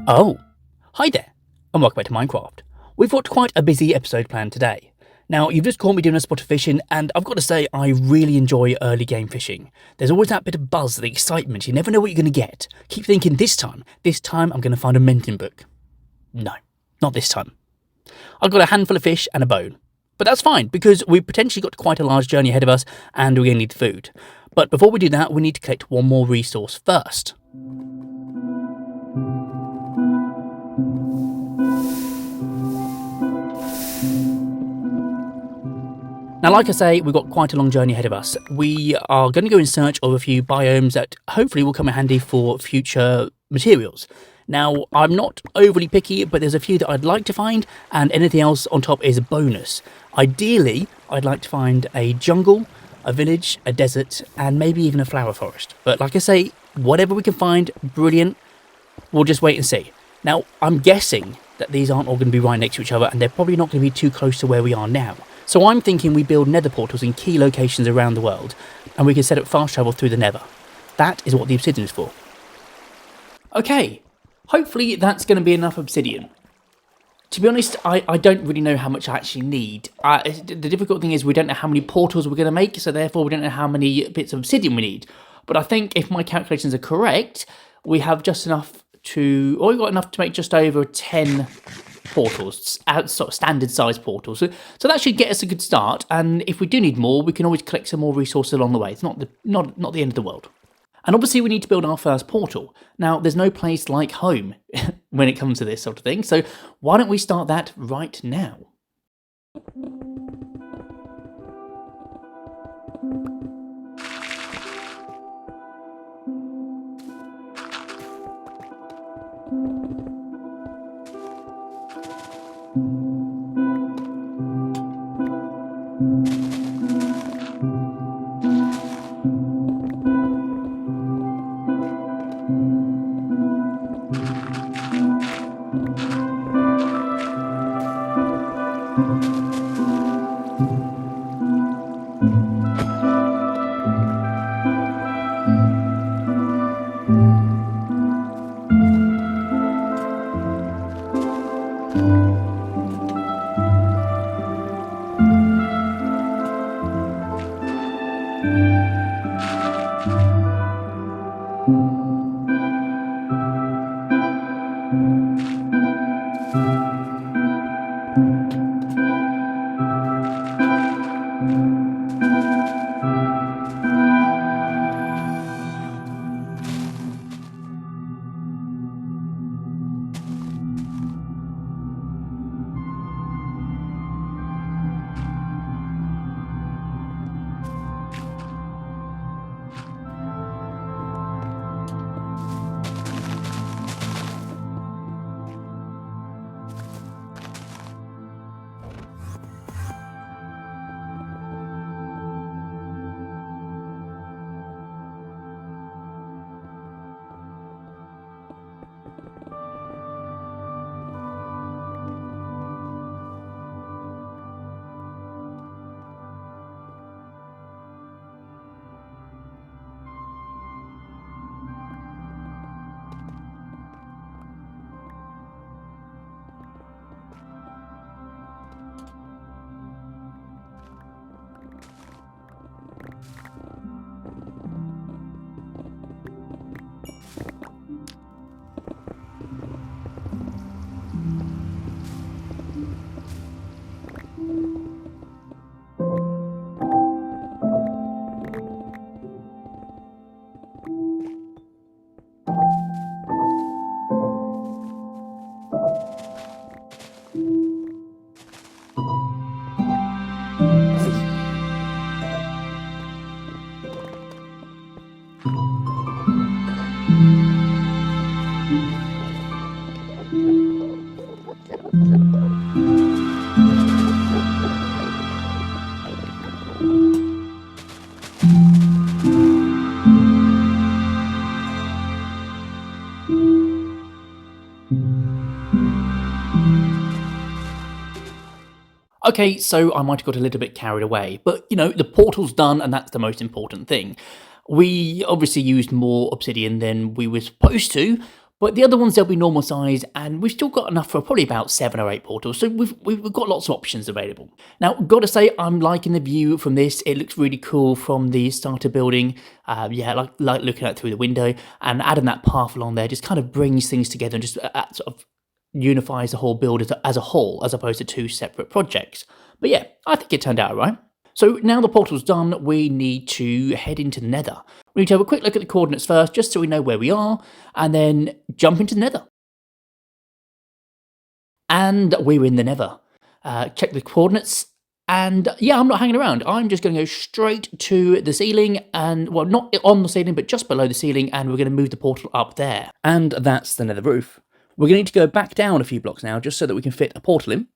Oh, hi there, and welcome back to Minecraft. We've got quite a busy episode planned today. Now, you've just caught me doing a spot of fishing, and I've got to say, I really enjoy early game fishing. There's always that bit of buzz, the excitement, you never know what you're going to get. Keep thinking, this time I'm going to find a mentoring book. No, not this time. I've got a handful of fish and a bone. But that's fine, because we've potentially got quite a large journey ahead of us, and we're going to need food. But before we do that, we need to collect one more resource first. Now, like I say, we've got quite a long journey ahead of us. We are going to go in search of a few biomes that hopefully will come in handy for future materials. Now, I'm not overly picky, but there's a few that I'd like to find, and anything else on top is a bonus. Ideally, I'd like to find a jungle, a village, a desert, and maybe even a flower forest. But like I say, whatever we can find, brilliant. We'll just wait and see. Now, I'm guessing that these aren't all going to be right next to each other, and they're probably not going to be too close to where we are now. So I'm thinking we build nether portals in key locations around the world, and we can set up fast travel through the nether. That is what the obsidian is for. Okay, hopefully that's going to be enough obsidian. To be honest, I don't really know how much I actually need. The difficult thing is we don't know how many portals we're going to make, so therefore we don't know how many bits of obsidian we need. But I think if my calculations are correct, we have just enough to, or we've got enough to make just over 10 portals, sort of standard size portals. So that should get us a good start, and if we do need more, we can always collect some more resources along the way. It's not the end of the world. And obviously we need to build our first portal. Now, there's no place like home when it comes to this sort of thing, so why don't we start that right now? Okay, so I might have got a little bit carried away, but you know, the portal's done and that's the most important thing. We obviously used more obsidian than we were supposed to, but the other ones they'll be normal size and we've still got enough for probably about 7 or 8 portals, so we've got lots of options available. Now, gotta say, I'm liking the view from this. It looks really cool from the starter building. Yeah, like looking out through the window, and adding that path along there just kind of brings things together and just sort of unifies the whole build as a whole, as opposed to 2 separate projects. But yeah, I think it turned out alright. So now the portal's done, we need to head into the Nether. We need to have a quick look at the coordinates first, just so we know where we are, and then jump into the Nether. And we're in the Nether. Check the coordinates, and yeah, I'm not hanging around. I'm just going to go straight to the ceiling, and well, not on the ceiling, but just below the ceiling, and we're going to move the portal up there. And that's the Nether roof. We're going to need to go back down a few blocks now, just so that we can fit a portal in.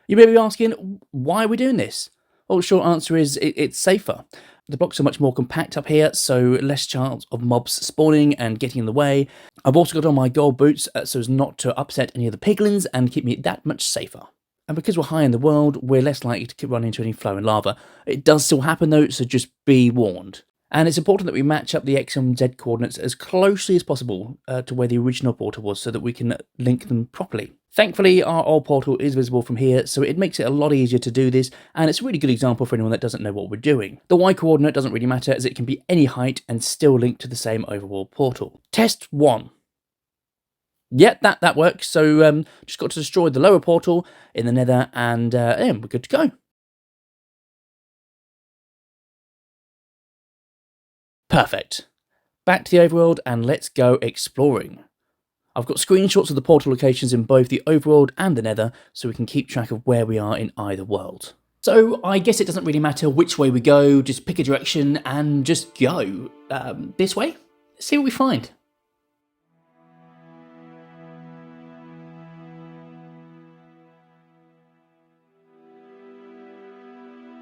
You may be asking, why are we doing this? Well, the short answer is it's safer. The blocks are much more compact up here, so less chance of mobs spawning and getting in the way. I've also got on my gold boots so as not to upset any of the piglins and keep me that much safer. And because we're high in the world, we're less likely to run into any flowing lava. It does still happen though, so just be warned. And it's important that we match up the X and Z coordinates as closely as possible to where the original portal was so that we can link them properly. Thankfully, our old portal is visible from here, so it makes it a lot easier to do this, and it's a really good example for anyone that doesn't know what we're doing. The Y coordinate doesn't really matter, as it can be any height and still link to the same overworld portal. Test 1. Yeah, that works, so just got to destroy the lower portal in the Nether, and we're good to go. Perfect. Back to the overworld, and let's go exploring. I've got screenshots of the portal locations in both the overworld and the Nether, so we can keep track of where we are in either world. So I guess it doesn't really matter which way we go, just pick a direction and just go. This way? Let's see what we find.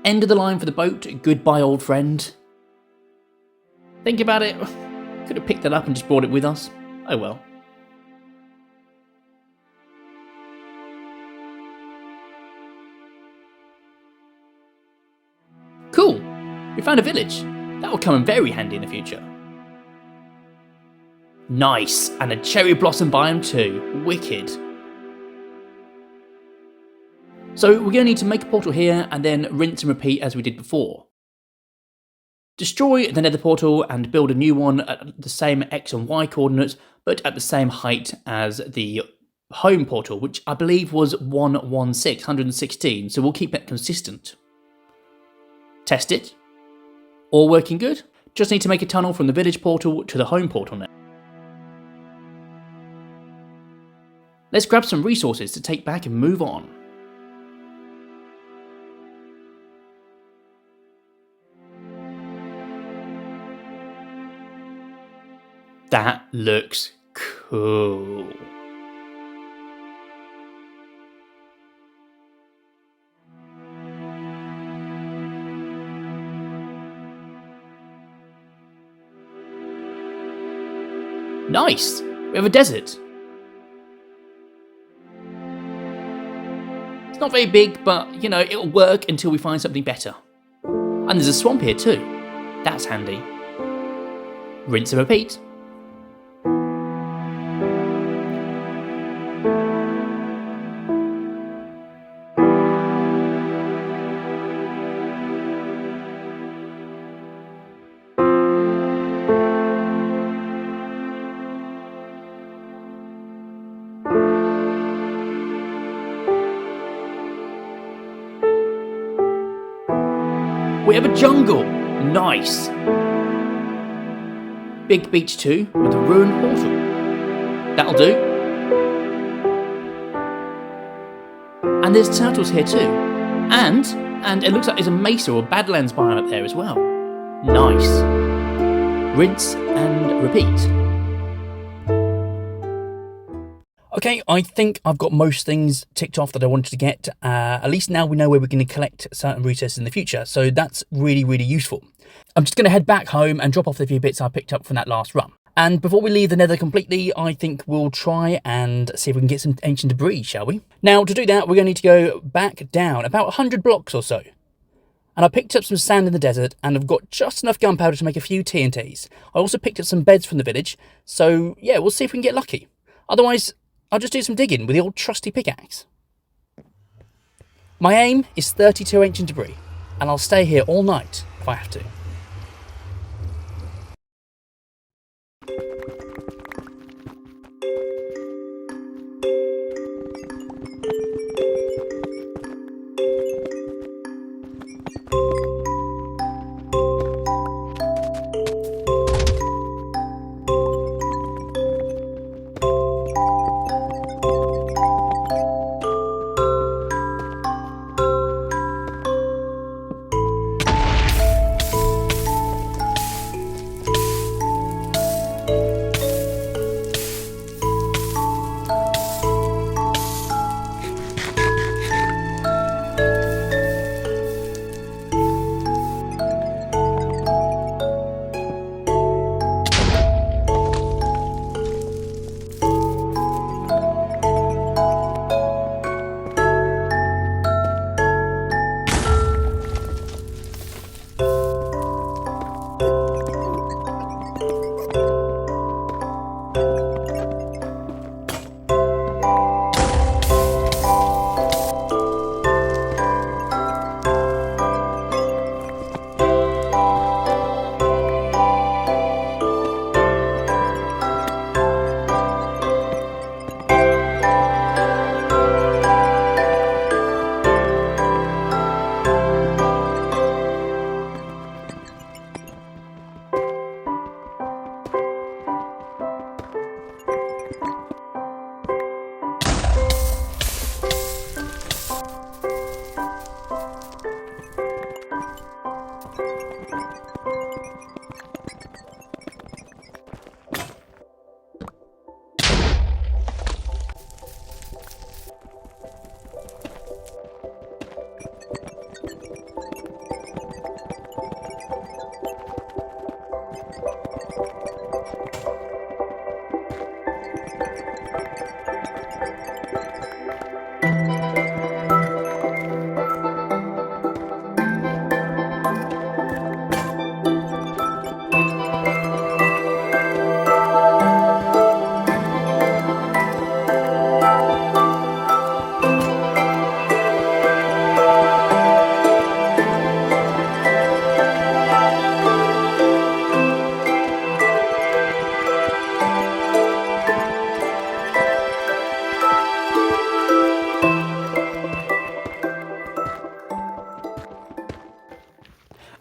End of the line for the boat, goodbye old friend. Think about it, could have picked that up and just brought it with us. Oh well. Cool, we found a village. That will come in very handy in the future. Nice, and a cherry blossom biome too, wicked. So we're going to need to make a portal here and then rinse and repeat as we did before. Destroy the Nether portal and build a new one at the same X and Y coordinates, but at the same height as the home portal, which I believe was 116, so we'll keep it consistent. Test it. All working good. Just need to make a tunnel from the village portal to the home portal now. Let's grab some resources to take back and move on. That looks cool. Nice! We have a desert. It's not very big, but, you know, it'll work until we find something better. And there's a swamp here too. That's handy. Rinse and repeat. We have a jungle! Nice! Big beach too, with a ruined portal. That'll do. And there's turtles here too. And it looks like there's a mesa or badlands biome up there as well. Nice. Rinse and repeat. Okay, I think I've got most things ticked off that I wanted to get. At least now we know where we're going to collect certain resources in the future, so that's really, really useful. I'm just going to head back home and drop off the few bits I picked up from that last run. And before we leave the Nether completely, I think we'll try and see if we can get some ancient debris, shall we? Now, to do that, we're going to need to go back down about 100 blocks or so. And I picked up some sand in the desert, and I've got just enough gunpowder to make a few TNTs. I also picked up some beds from the village, so yeah, we'll see if we can get lucky. Otherwise, I'll just do some digging with the old trusty pickaxe. My aim is 32 ancient debris, and I'll stay here all night if I have to.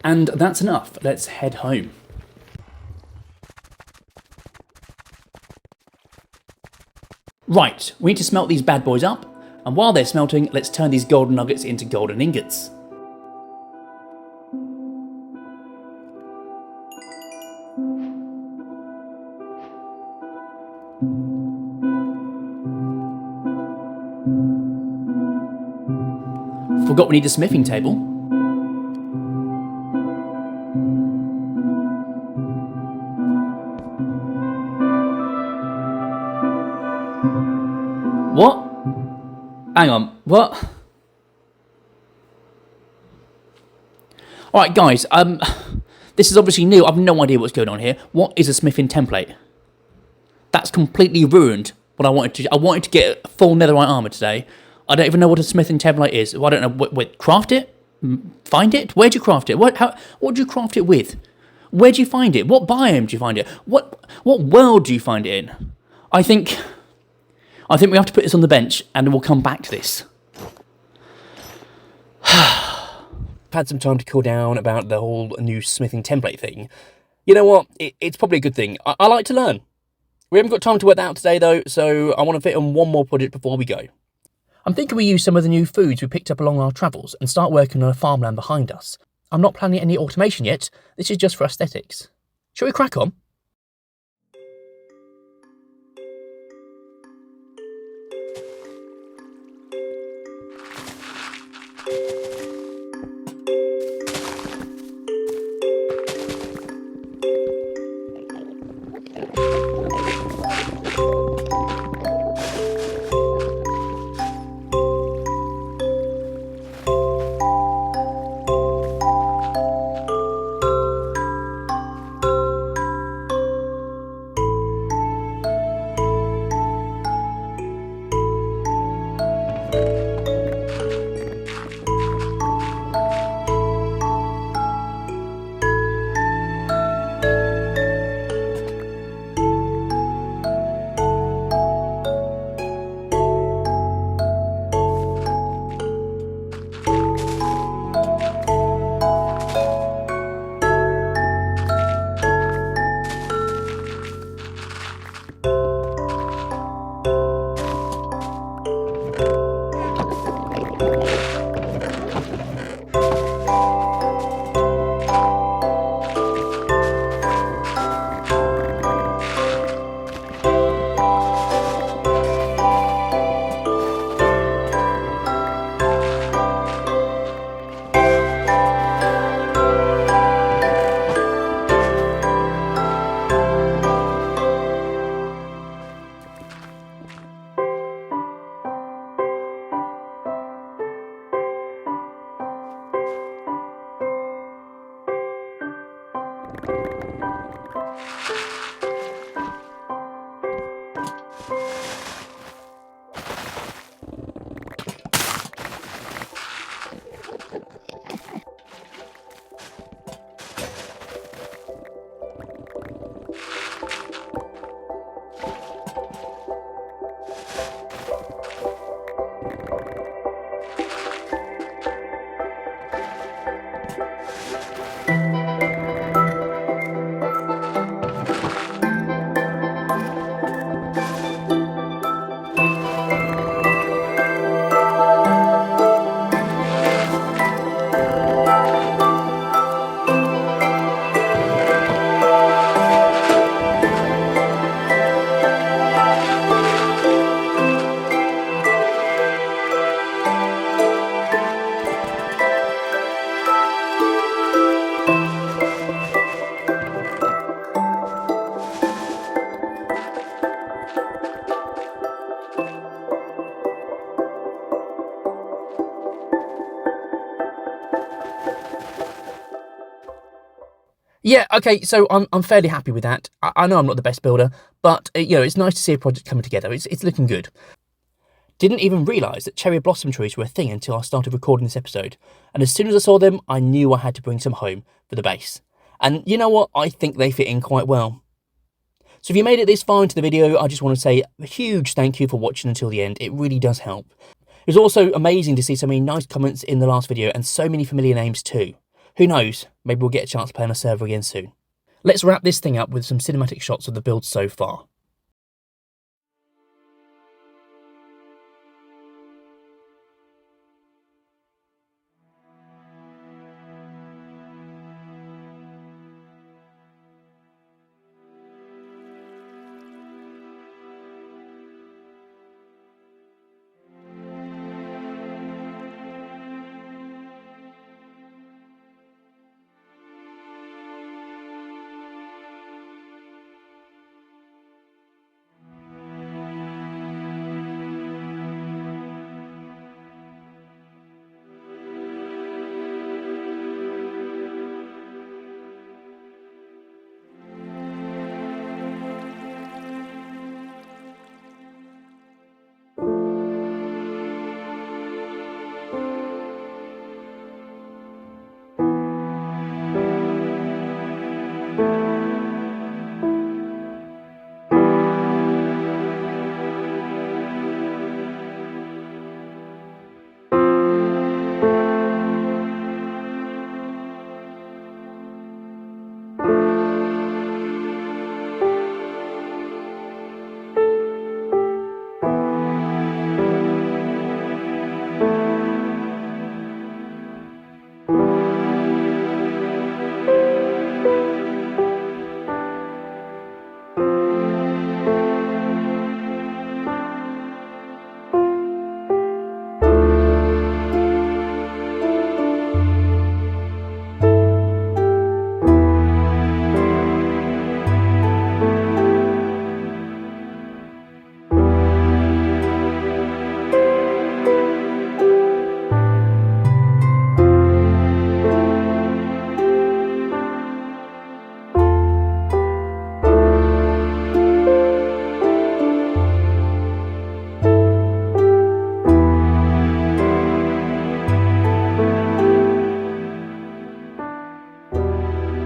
And that's enough. Let's head home. Right, we need to smelt these bad boys up, and while they're smelting, let's turn these golden nuggets into golden ingots. Forgot we need a smithing table. What? Hang on, what? Alright guys, this is obviously new, I've no idea what's going on here. What is a smithing template? That's completely ruined what I wanted to do. I wanted to get full netherite armour today. I don't even know what a smithing template is. I don't know, wait, craft it? Find it? Where'd you craft it? What do you craft it with? Where'd you find it? What biome do you find it? What world do you find it in? I think we have to put this on the bench and then we'll come back to this. I've had some time to cool down about the whole new smithing template thing. You know what? It's probably a good thing. I like to learn. We haven't got time to work that out today though, so I want to fit on one more project before we go. I'm thinking we use some of the new foods we picked up along our travels and start working on a farmland behind us. I'm not planning any automation yet. This is just for aesthetics. Shall we crack on? Yeah, okay, so I'm fairly happy with that. I know I'm not the best builder, but it's nice to see a project coming together. It's looking good. Didn't even realise that cherry blossom trees were a thing until I started recording this episode, and as soon as I saw them, I knew I had to bring some home for the base. And you know what? I think they fit in quite well. So if you made it this far into the video, I just want to say a huge thank you for watching until the end. It really does help. It was also amazing to see so many nice comments in the last video and so many familiar names too. Who knows, maybe we'll get a chance to play on a server again soon. Let's wrap this thing up with some cinematic shots of the build so far.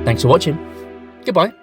Thanks for watching. Goodbye.